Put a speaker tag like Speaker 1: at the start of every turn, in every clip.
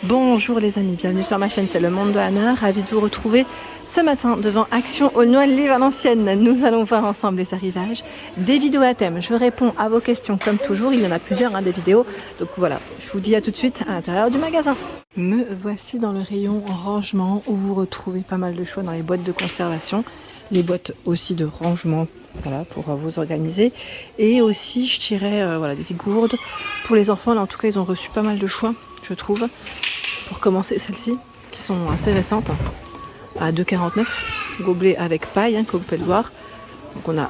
Speaker 1: Bonjour les amis, bienvenue sur ma chaîne, c'est Le Monde de Anna, ravie de vous retrouver ce matin devant Action au Noël Valenciennes. Nous allons voir ensemble les arrivages, des vidéos à thème, je réponds à vos questions comme toujours, il y en a plusieurs des vidéos, donc voilà, je vous dis à tout de suite à l'intérieur du magasin. Me voici dans le rayon rangement où vous retrouvez pas mal de choix dans les boîtes de conservation, les boîtes aussi de rangement, voilà, pour vous organiser, et aussi je dirais voilà, des gourdes pour les enfants. Là en tout cas ils ont reçu pas mal de choix, je trouve. Pour commencer, celles-ci qui sont assez récentes, à 2,49 €, gobelet avec paille, comme vous pouvez le voir. Donc on a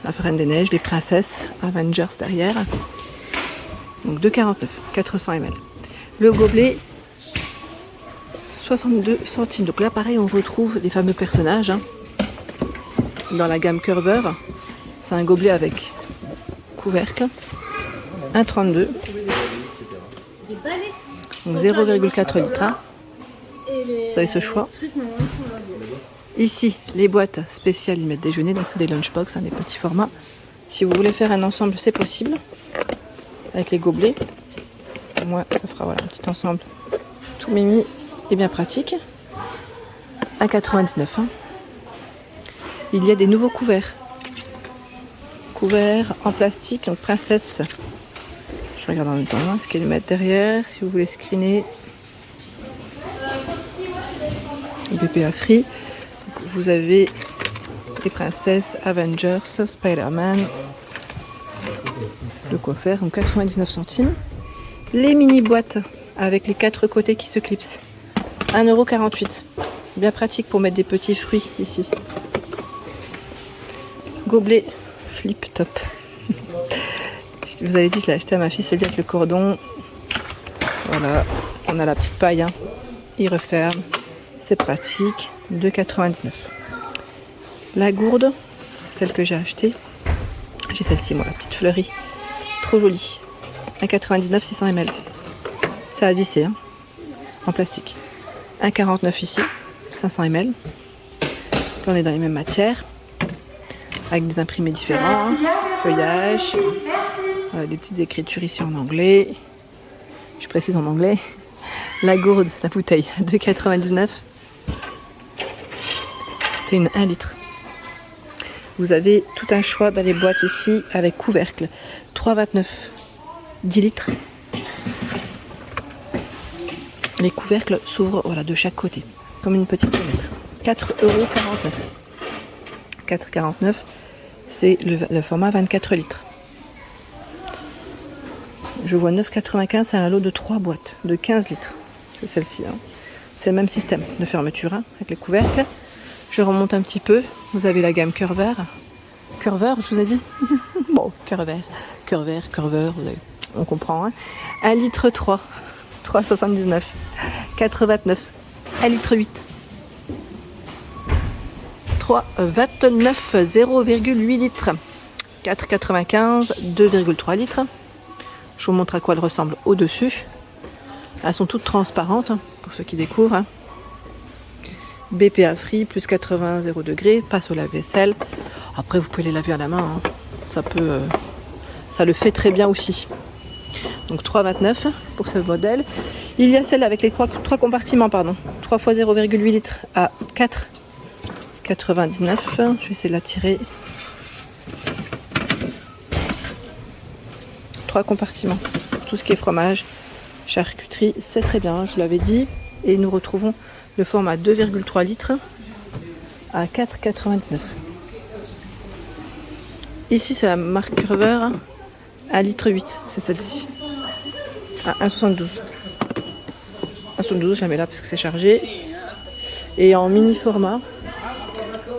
Speaker 1: la Reine des Neiges, les princesses, Avengers derrière. Donc 2,49 €, 400 ml. Le gobelet 62 centimes. Donc là pareil on retrouve les fameux personnages dans la gamme Curver. C'est un gobelet avec couvercle, 1,32 €. Donc 0,4 litres. Vous avez ce choix. Ici, les boîtes spéciales limite déjeuner, donc c'est des lunchbox, des petits formats. Si vous voulez faire un ensemble, c'est possible. Avec les gobelets. Moi, ça fera voilà, un petit ensemble tout mimi et bien pratique. 1,99 €. Il y a des nouveaux couverts. Couverts en plastique, donc princesse. Je regarde en même temps ce qu'ils mettent derrière, si vous voulez screener. BPA Free. Donc, vous avez les princesses, Avengers, Spider-Man. De quoi faire, donc 99 centimes. Les mini boîtes avec les 4 côtés qui se clipsent. 1,48 €. Bien pratique pour mettre des petits fruits ici. Gobelet flip top. Je vous avais dit, je l'ai acheté à ma fille, celui avec le cordon. Voilà, on a la petite paille. Il referme. C'est pratique. 2,99 €. La gourde, c'est celle que j'ai achetée. J'ai celle-ci, moi, la petite fleurie. Trop jolie. 1,99 €, 600 ml. C'est à visser, en plastique. 1,49 € ici, 500 ml. Là, on est dans les mêmes matières. Avec des imprimés différents. Feuillage. Des petites écritures ici en anglais. Je précise en anglais. La gourde, la bouteille, 2,99 €. C'est une 1 litre. Vous avez tout un choix dans les boîtes ici avec couvercle. 3,29 €, 10 litres. Les couvercles s'ouvrent voilà, de chaque côté, comme une petite fenêtre. 4,49 €. 4,49 €, c'est le format 24 litres. Je vois 9,95 €, c'est un lot de 3 boîtes de 15 litres. C'est celle-ci. C'est le même système de fermeture avec les couvercles. Je remonte un petit peu. Vous avez la gamme Curver. Curver, je vous ai dit. Bon, Curver, on comprend. 1 litre 3, 3,79 €. 4,29 €. 1 litre 8. 3,29 €, 0,8 litres. 4,95 €, 2,3 litres. Je vous montre à quoi elles ressemblent au-dessus. Elles sont toutes transparentes, pour ceux qui découvrent. BPA Free, plus 80 0 degrés, passe au lave-vaisselle. Après, vous pouvez les laver à la main. Ça le fait très bien aussi. Donc 3,29 € pour ce modèle. Il y a celle avec les 3 compartiments, 3 fois 0,8 litres à 4,99 €. Je vais essayer de la tirer. 3 compartiments. Tout ce qui est fromage, charcuterie, c'est très bien, je vous l'avais dit. Et nous retrouvons le format 2,3 litres à 4,99 €. Ici, c'est la marque Curver, 1 litre 8, c'est celle-ci. À 1,72 €. 1,72 €, je la mets là parce que c'est chargé. Et en mini format,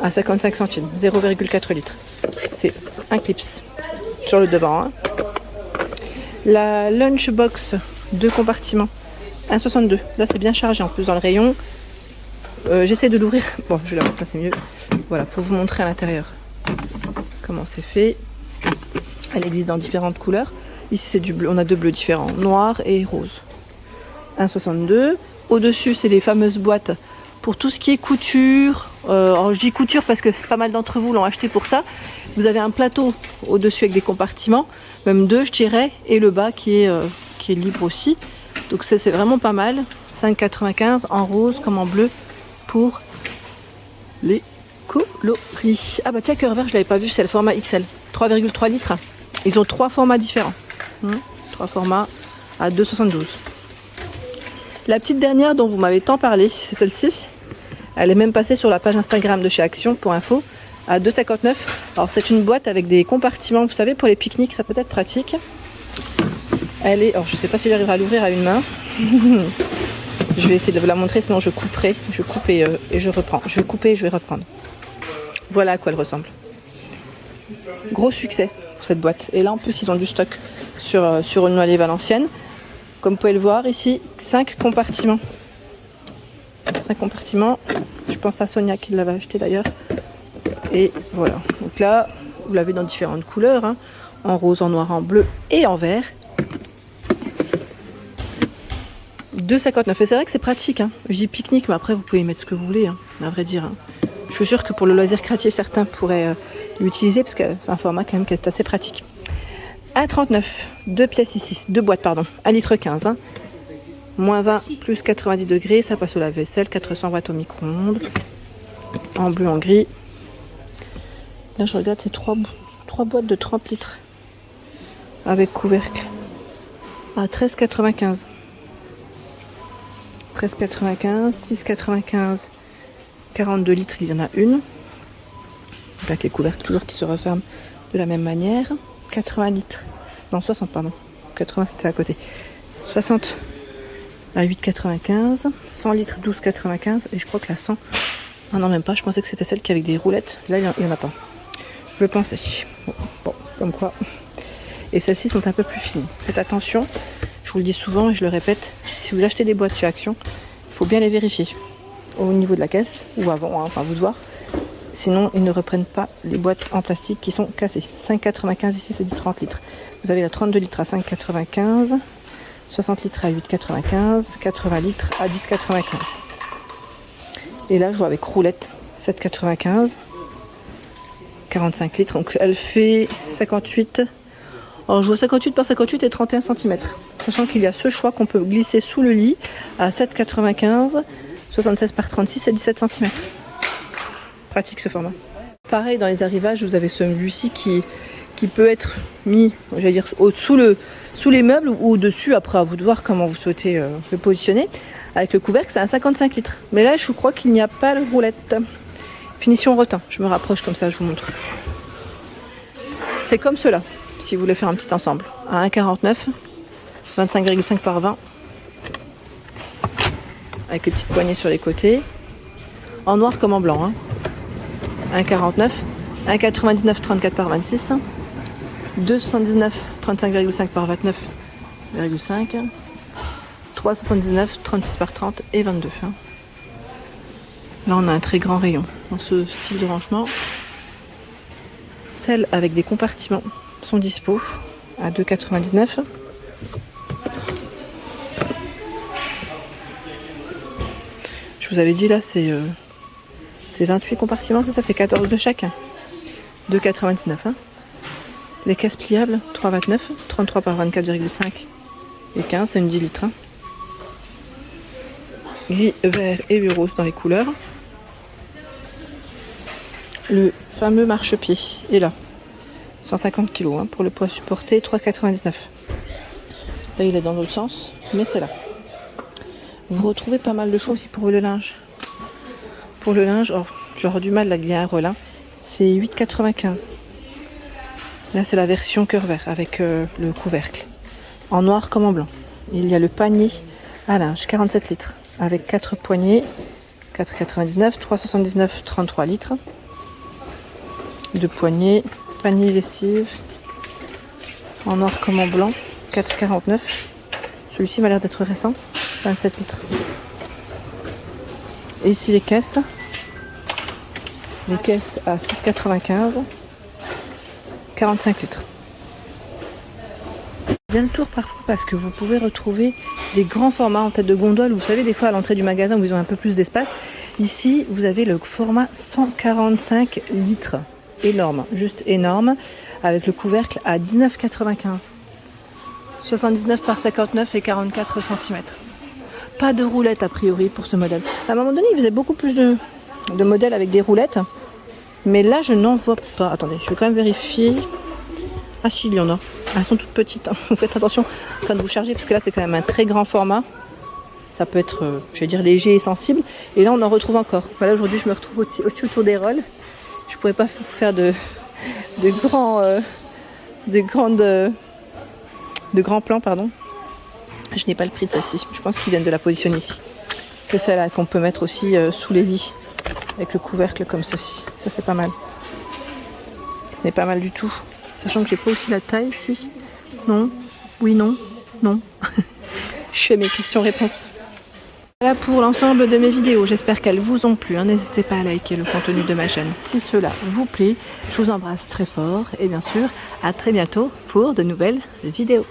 Speaker 1: à 55 centimes, 0,4 litres. C'est un clips sur le devant. La lunchbox, 2 compartiments, 1,62 €. Là, c'est bien chargé en plus dans le rayon. J'essaie de l'ouvrir. Bon, je la montre là, c'est mieux. Voilà, pour vous montrer à l'intérieur comment c'est fait. Elle existe dans différentes couleurs. Ici, c'est du bleu. On a 2 bleus différents, noir et rose. 1,62 €. Au-dessus, c'est les fameuses boîtes pour tout ce qui est couture. Alors, je dis couture parce que pas mal d'entre vous l'ont acheté pour ça. Vous avez un plateau au-dessus avec des compartiments, même 2 je dirais, et le bas qui est libre aussi. Donc c'est vraiment pas mal. 5,95 en rose comme en bleu pour les coloris. Ah bah tiens, cœur vert, je l'avais pas vu, c'est le format XL. 3,3 litres. Ils ont 3 formats différents. 3 formats à 2,72. La petite dernière dont vous m'avez tant parlé, c'est celle-ci. Elle est même passée sur la page Instagram de chez Action pour info à 2,59. Alors c'est une boîte avec des compartiments, vous savez, pour les pique-niques, ça peut être pratique. Elle est, alors je sais pas si j'arriverai à l'ouvrir à une main. Je vais essayer de vous la montrer, sinon je couperai. Je coupe et je reprends. Je vais couper et je vais reprendre. Voilà à quoi elle ressemble. Gros succès pour cette boîte. Et là en plus ils ont du stock sur une Noailles Valenciennes. Comme vous pouvez le voir ici, 5 compartiments. 5 compartiments. Je pense à Sonia qui l'avait acheté d'ailleurs. Et voilà. Donc là, vous l'avez dans différentes couleurs. Hein. En rose, en noir, en bleu et en vert. 2,59. Et c'est vrai que c'est pratique. Hein. Je dis pique-nique, mais après vous pouvez y mettre ce que vous voulez. Hein, à vrai dire. Hein. Je suis sûre que pour le loisir créatif, certains pourraient l'utiliser parce que c'est un format quand même qui est assez pratique. 1,39. 2 pièces ici. 2 boîtes, pardon. 1,15 litre. Hein. Moins 20, plus 90 degrés. Ça passe au lave-vaisselle. 400 watts au micro-ondes. En bleu, en gris. Là, je regarde, c'est 3 boîtes de 30 litres. Avec couvercle. À 13,95. 13,95. 6,95. 42 litres, il y en a une. Avec les couvercles toujours qui se referment de la même manière. 80 litres. Non, 60, pardon. 80, c'était à côté. 60 à 8,95. 100 litres, 12,95. Et je crois que la 100... Ah non, même pas. Je pensais que c'était celle qui avait des roulettes. Là, il n'y en a pas. Je pensais. Bon, comme quoi. Et celles-ci sont un peu plus fines. Faites attention. Je vous le dis souvent et je le répète. Si vous achetez des boîtes chez Action, il faut bien les vérifier. Au niveau de la caisse, ou avant, hein, enfin vous de voir. Sinon, ils ne reprennent pas les boîtes en plastique qui sont cassées. 5,95 ici, c'est du 30 litres. Vous avez la 32 litres à 5,95, 60 litres à 8,95, 80 litres à 10,95. Et là, je vois avec roulette, 7,95, 45 litres. Donc, elle fait 58. Alors, je vois 58 par 58 et 31 cm. Sachant qu'il y a ce choix qu'on peut glisser sous le lit à 7,95, 76 par 36 et 17 cm. Pratique ce format. Pareil, dans les arrivages, vous avez celui-ci qui peut être mis, j'allais dire, sous les meubles ou au-dessus. Après, à vous de voir comment vous souhaitez le positionner. Avec le couvercle, c'est un 55 litres. Mais là, je crois qu'il n'y a pas de roulette. Finition rotin. Je me rapproche comme ça, je vous montre. C'est comme cela, si vous voulez faire un petit ensemble. À 1,49, 25,5 par 20. Avec les petites poignées sur les côtés. En noir comme en blanc. Hein. 1,49, 1,99, 34 par 26, 2,79, 35,5 par 29,5, 3,79, 36 par 30 et 22. Hein. Là, on a un très grand rayon dans ce style de rangement. Celles avec des compartiments sont dispo à 2,99. Je vous avais dit là, c'est 28 compartiments, c'est ça, c'est 14 de chaque. 2,99. Hein. Les caisses pliables, 3,29, 33 par 24,5 et 15, c'est une 10 litres. Hein. Gris, vert et rose dans les couleurs. Le fameux marchepied est là. 150 kg hein, pour le poids supporté, 3,99. Là, il est dans l'autre sens, mais c'est là. Vous retrouvez pas mal de choses aussi pour le linge. Pour le linge, oh, j'aurais du mal à lier un relin. C'est 8,95. Là, c'est la version cœur vert avec le couvercle. En noir comme en blanc. Il y a le panier à linge, 47 litres. Avec 4 poignées, 4,99, 3,79, 33 litres. 2 poignées, panier lessive. En noir comme en blanc, 4,49. Celui-ci m'a l'air d'être récent, 27 litres. Et ici les caisses. Les caisses à 6,95. 45 litres. Bien le tour parfois parce que vous pouvez retrouver des grands formats en tête de gondole. Vous savez, des fois à l'entrée du magasin où ils ont un peu plus d'espace. Ici, vous avez le format 145 litres. Énorme, juste énorme. Avec le couvercle à 19,95. 79 par 59 et 44 cm. Pas de roulette a priori pour ce modèle. À un moment donné, il faisait beaucoup plus de modèles avec des roulettes. Mais là, je n'en vois pas. Attendez, je vais quand même vérifier. Ah si, il y en a. Elles sont toutes petites. Hein. Vous faites attention quand vous chargez, parce que là, c'est quand même un très grand format. Ça peut être, je vais dire, léger et sensible. Et là, on en retrouve encore. Voilà, aujourd'hui, je me retrouve aussi autour des rolls. Je pourrais pas vous faire de grands plans, pardon. Je n'ai pas le prix de celle-ci. Je pense qu'ils viennent de la positionner ici. C'est celle-là qu'on peut mettre aussi sous les lits. Avec le couvercle comme ceci. Ça, c'est pas mal. Ce n'est pas mal du tout. Sachant que j'ai pas aussi la taille ici. Non. Oui, non. Non. Je fais mes questions-réponses. Voilà pour l'ensemble de mes vidéos. J'espère qu'elles vous ont plu. N'hésitez pas à liker le contenu de ma chaîne si cela vous plaît. Je vous embrasse très fort. Et bien sûr, à très bientôt pour de nouvelles vidéos.